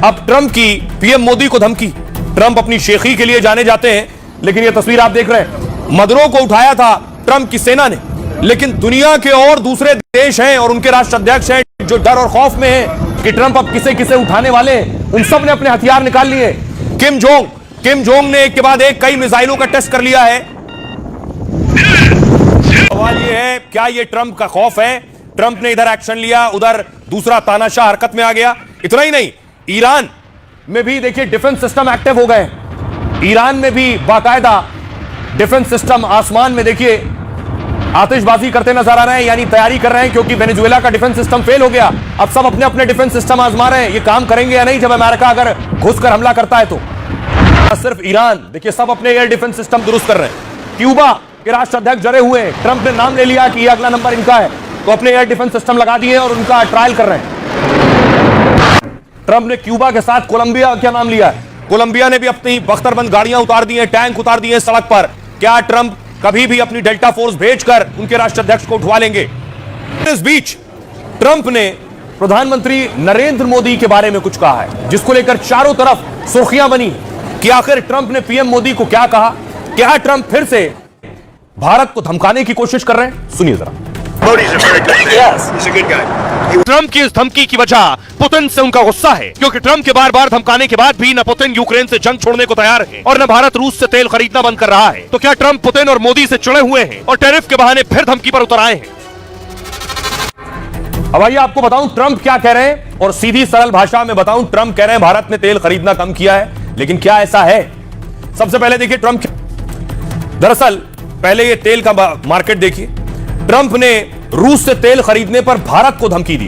अब ट्रंप की पीएम मोदी को धमकी। ट्रंप अपनी शेखी के लिए जाने जाते हैं, लेकिन यह तस्वीर आप देख रहे हैं, मदरो को उठाया था ट्रंप की सेना ने, लेकिन दुनिया के और दूसरे देश हैं और उनके राष्ट्राध्यक्ष हैं जो डर और खौफ में हैं कि ट्रंप अब किसे किसे उठाने वाले हैं। उन सब ने अपने हथियार निकाल लिए। किम जोंग ने एक के बाद एक कई मिसाइलों का टेस्ट कर लिया है। सवाल यह है, क्या यह ट्रंप का खौफ है? ट्रंप ने इधर एक्शन लिया, उधर दूसरा तानाशाह हरकत में आ गया। इतना ही नहीं, ईरान में भी देखिए डिफेंस सिस्टम एक्टिव हो गए। ईरान में भी बाकायदा डिफेंस सिस्टम आसमान में देखिए आतिशबाजी करते नजर आ रहे हैं, यानी तैयारी कर रहे हैं, क्योंकि वेनेजुएला का डिफेंस सिस्टम फेल हो गया। अब सब अपने अपने डिफेंस सिस्टम आजमा रहे हैं, ये काम करेंगे या नहीं जब अमेरिका अगर घुसकर हमला करता है तो। सिर्फ ईरान, देखिए सब अपने एयर डिफेंस सिस्टम दुरुस्त कर रहे हैं। क्यूबा के राष्ट्राध्यक्ष डरे हुए हैं, ट्रंप ने नाम ले लिया कि ये अगला नंबर इनका है, तो अपने एयर डिफेंस सिस्टम लगा दिए और उनका ट्रायल कर रहे हैं। ट्रंप ने क्यूबा के साथ कोलंबिया क्या नाम लिया है, कोलंबिया ने भी अपनी बख्तरबंद गाड़ियां उतार दी हैं, टैंक उतार दिए सड़क पर। क्या ट्रंप कभी भी अपनी डेल्टा फोर्स भेजकर उनके राष्ट्राध्यक्ष को उठवा लेंगे? इस बीच ट्रंप ने प्रधानमंत्री नरेंद्र मोदी के बारे में कुछ कहा है, जिसको लेकर चारों तरफ सुर्खियां बनी कि आखिर ट्रंप ने पीएम मोदी को क्या कहा। क्या ट्रंप फिर से भारत को धमकाने की कोशिश कर रहे हैं? सुनिए जरा। ट्रंप की इस धमकी की वजह पुतिन से उनका गुस्सा है, क्योंकि ट्रंप के बार बार धमकाने के बाद भी न पुतिन यूक्रेन से जंग छोड़ने को तैयार है और न भारत रूस से तेल खरीदना बंद कर रहा है। तो क्या ट्रंप पुतिन और मोदी से चिढ़े हुए हैं और टैरिफ के बहाने फिर धमकी पर उतर आए हैं? अब आइए आपको बताऊं ट्रंप क्या कह रहे हैं, और सीधी सरल भाषा में बताऊं, ट्रंप कह रहे हैं भारत ने तेल खरीदना कम किया है, लेकिन क्या ऐसा है? सबसे पहले देखिए ट्रंप, दरअसल पहले ये तेल का मार्केट देखिए। ट्रंप ने रूस से तेल खरीदने पर भारत को धमकी दी।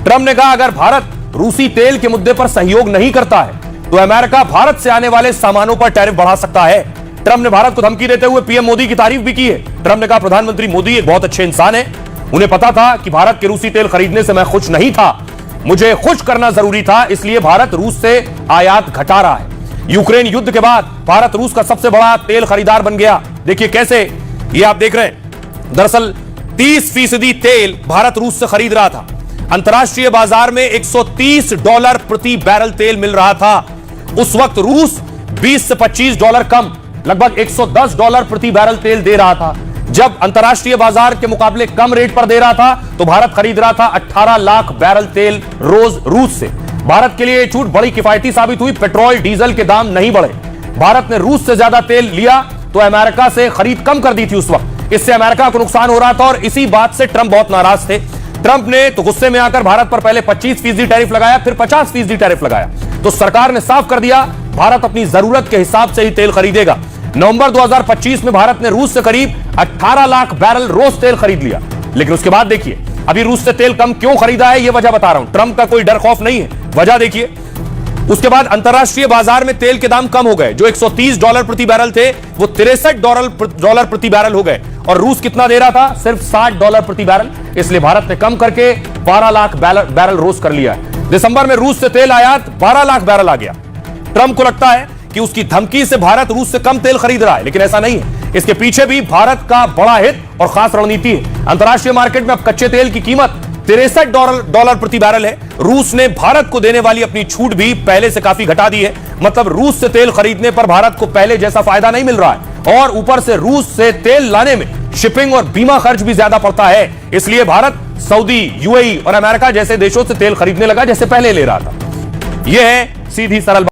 ट्रंप ने कहा अगर भारत रूसी तेल के मुद्दे पर सहयोग नहीं करता है तो अमेरिका भारत से आने वाले सामानों पर टैरिफ बढ़ा सकता है। ट्रंप ने भारत को धमकी देते हुए पीएम मोदी की तारीफ भी की है। ट्रंप ने कहा प्रधानमंत्री मोदी एक बहुत अच्छे इंसान है, उन्हें पता था कि भारत के रूसी तेल खरीदने से मैं खुश नहीं था, मुझे खुश करना जरूरी था, इसलिए भारत रूस से आयात घटा रहा है। यूक्रेन युद्ध के बाद भारत रूस का सबसे बड़ा तेल खरीदार बन गया। देखिए कैसे, ये आप देख रहे हैं, दरअसल 30% तेल भारत रूस से खरीद रहा था। अंतर्राष्ट्रीय बाजार में $130 प्रति बैरल तेल मिल रहा था। उस वक्त रूस 20 से $25 कम, लगभग $110 प्रति बैरल तेल दे रहा था। जब अंतर्राष्ट्रीय बाजार के मुकाबले कम रेट पर दे रहा था तो भारत खरीद रहा था 18 लाख बैरल तेल रोज रूस से। भारत के लिए यह छूट बड़ी किफायती साबित हुई। पेट्रोल डीजल के दाम नहीं बढ़े। भारत ने रूस से ज्यादा तेल लिया तो अमेरिका से खरीद कम कर दी थी उस वक्त, इससे अमेरिका को नुकसान हो रहा था और इसी बात से ट्रंप बहुत नाराज थे। ट्रंप ने तो गुस्से में आकर भारत पर पहले 25% टैरिफ लगाया, फिर 50% टैरिफ लगाया। तो सरकार ने साफ कर दिया भारत अपनी जरूरत के हिसाब से ही तेल खरीदेगा। नवंबर 2025 में भारत ने रूस से करीब 18 लाख बैरल रोज तेल खरीद लिया। लेकिन उसके बाद देखिए अभी रूस से तेल कम क्यों खरीदा है, यह वजह बता रहा हूं। ट्रंप का कोई डर खौफ नहीं है, वजह देखिए। उसके बाद अंतर्राष्ट्रीय बाजार में तेल के दाम कम हो गए, जो $130 प्रति बैरल थे वो $63 प्रति बैरल हो गए, और रूस कितना दे रहा था, सिर्फ $60 प्रति बैरल। इसलिए भारत ने कम करके 12 लाख बैरल रोज कर लिया है। दिसंबर में रूस से तेल आयात 12 लाख बैरल आ गया। ट्रंप को लगता है कि उसकी धमकी से भारत रूस से कम तेल खरीद रहा है, लेकिन ऐसा नहीं है। इसके पीछे भी भारत का बड़ा हित और खास रणनीति है। अंतर्राष्ट्रीय मार्केट में अब कच्चे तेल की कीमत $63 प्रति बैरल है। रूस ने भारत को देने वाली अपनी छूट भी पहले से काफी घटा दी है। मतलब रूस से तेल खरीदने पर भारत को पहले जैसा फायदा नहीं मिल रहा है, और ऊपर से रूस से तेल लाने में शिपिंग और बीमा खर्च भी ज्यादा पड़ता है। इसलिए भारत सऊदी, यूएई और अमेरिका जैसे देशों से तेल खरीदने लगा जैसे पहले ले रहा था। यह है सीधी सरल